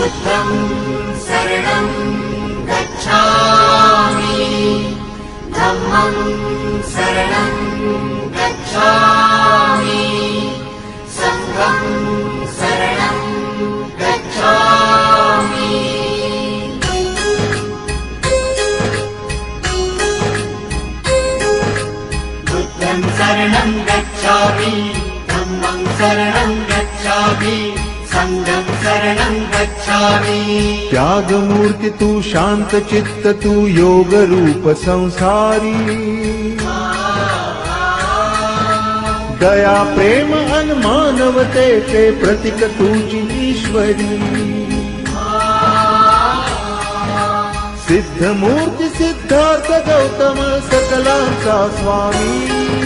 बुद्धं शरणं गच्छामि धम्मं शरणं गच्छामि संघं शरणं गच्छामि बुद्धं शरणं गच्छामि धम्मं शरणं गच्छामि संघं शरणं गच्छामि। त्याग मूर्ति तू शांत चित्त तू योग रूप संसारी दया प्रेम अन मानवतेचे प्रतीक तुझी ईश्वरी सिद्ध मूर्ति सिद्धार्थ गौतम सकलांचा स्वामी